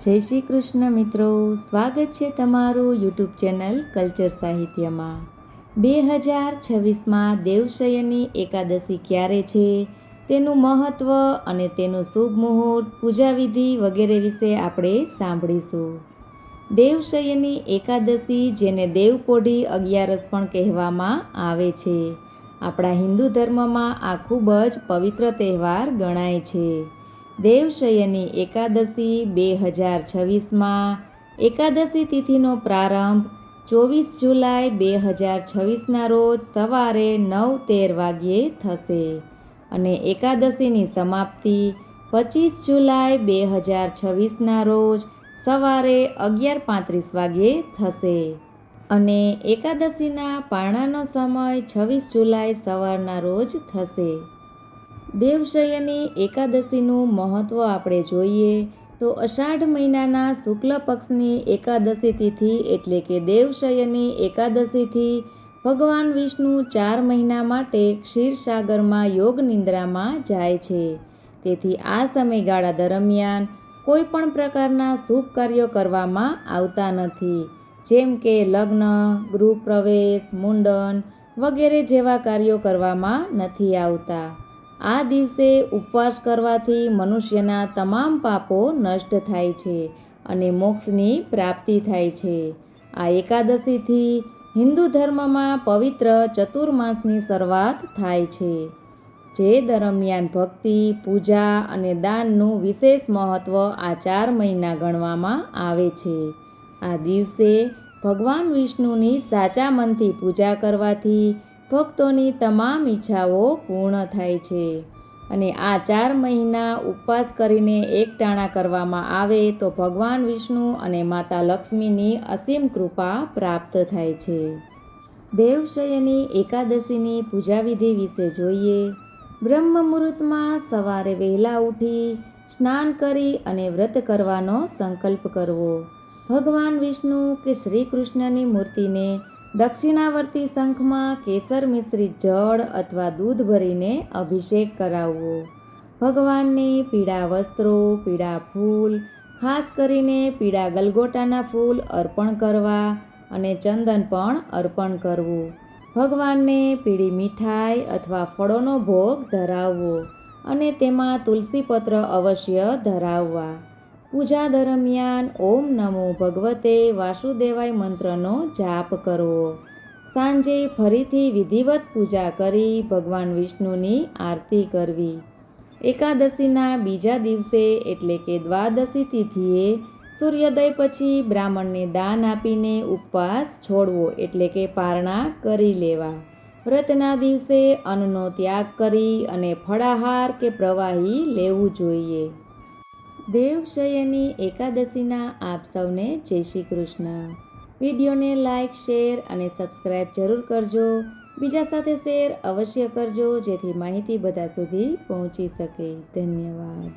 જય શ્રી કૃષ્ણ મિત્રો, સ્વાગત છે તમારું યુટ્યુબ ચેનલ કલ્ચર સાહિત્યમાં। 2026માં દેવશયની એકાદશી ક્યારે છે, તેનું મહત્ત્વ અને તેનું શુભ મુહૂર્ત, પૂજાવિધિ વગેરે વિશે આપણે સાંભળીશું। દેવશયની એકાદશી, જેને દેવપોઢી 11 પણ કહેવામાં આવે છે, આપણા હિન્દુ ધર્મમાં આ ખૂબ જ પવિત્ર તહેવાર ગણાય છે। દેવશયની એકાદશી 2026માં એકાદશી તિથિનો પ્રારંભ 24 જુલાઈ 2026ના રોજ સવારે 9:13 વાગ્યે થશે અને એકાદશીની સમાપ્તિ 25 જુલાઈ 2026ના રોજ સવારે 11:35 વાગ્યે થશે અને એકાદશીના પારણાનો સમય 26 જુલાઈ સવારના રોજ થશે। દેવશયની એકાદશીનું મહત્ત્વ આપણે જોઈએ તો અષાઢ મહિનાના શુક્લ પક્ષની એકાદશી તિથિ એટલે કે દેવશયની એકાદશીથી ભગવાન વિષ્ણુ 4 મહિના માટે ક્ષીરસાગરમાં યોગ નિંદ્રામાં જાય છે। તેથી આ સમયગાળા દરમિયાન કોઈ પણ પ્રકારના શુભ કાર્યો કરવામાં આવતા નથી, જેમ કે લગ્ન, ગૃહપ્રવેશ, મુંડન વગેરે જેવા કાર્યો કરવામાં નથી આવતા। આ દિવસે ઉપવાસ કરવાથી મનુષ્યના તમામ પાપો નષ્ટ થાય છે અને મોક્ષની પ્રાપ્તિ થાય છે। આ એકાદશીથી હિન્દુ ધર્મમાં પવિત્ર ચતુર્માસની શરૂઆત થાય છે, જે દરમિયાન ભક્તિ, પૂજા અને દાનનું વિશેષ મહત્ત્વ આ 4 મહિના ગણવામાં આવે છે। આ દિવસે ભગવાન વિષ્ણુની સાચા મનથી પૂજા કરવાથી ભક્તોની તમામ ઈચ્છાઓ પૂર્ણ થાય છે અને આ 4 મહિના ઉપવાસ કરીને એકટાણા કરવામાં આવે તો ભગવાન વિષ્ણુ અને માતા લક્ષ્મીની અસીમ કૃપા પ્રાપ્ત થાય છે। દેવશયની એકાદશીની પૂજાવિધિ વિશે જોઈએ। બ્રહ્મ મુહૂર્તમાં સવારે વહેલા ઉઠી સ્નાન કરી અને વ્રત કરવાનો સંકલ્પ કરવો। ભગવાન વિષ્ણુ કે શ્રી કૃષ્ણની મૂર્તિને દક્ષિણાવર્તી શંખમાં કેસર મિશ્રિત જળ અથવા દૂધ ભરીને અભિષેક કરાવવો। ભગવાનને પીળા વસ્ત્રો, પીળા ફૂલ, ખાસ કરીને પીળા ગલગોટાના ફૂલ અર્પણ કરવા અને ચંદન પણ અર્પણ કરવું। ભગવાનને પીળી મીઠાઈ અથવા ફળોનો ભોગ ધરાવવો અને તેમાં તુલસીપત્ર અવશ્ય ધરાવવા। પૂજા દરમિયાન ઓમ નમો ભગવતે વાસુદેવાય મંત્રનો જાપ કરવો। સાંજે ફરીથી વિધિવત પૂજા કરી ભગવાન વિષ્ણુની આરતી કરવી। એકાદશીના બીજા દિવસે એટલે કે દ્વાદશી તિથિએ સૂર્યોદય પછી બ્રાહ્મણને દાન આપીને ઉપવાસ છોડવો એટલે કે પારણા કરી લેવા। વ્રતના દિવસે અન્નનો ત્યાગ કરી અને ફળાહાર કે પ્રવાહી લેવું જોઈએ। દેવશયની એકાદશીના આપ સૌને જય શ્રી કૃષ્ણ। વિડીયોને લાઇક, શેર અને સબસ્ક્રાઈબ જરૂર કરજો। બીજા સાથે શેર અવશ્ય કરજો, જેથી માહિતી બધા સુધી પહોંચી શકે। ધન્યવાદ।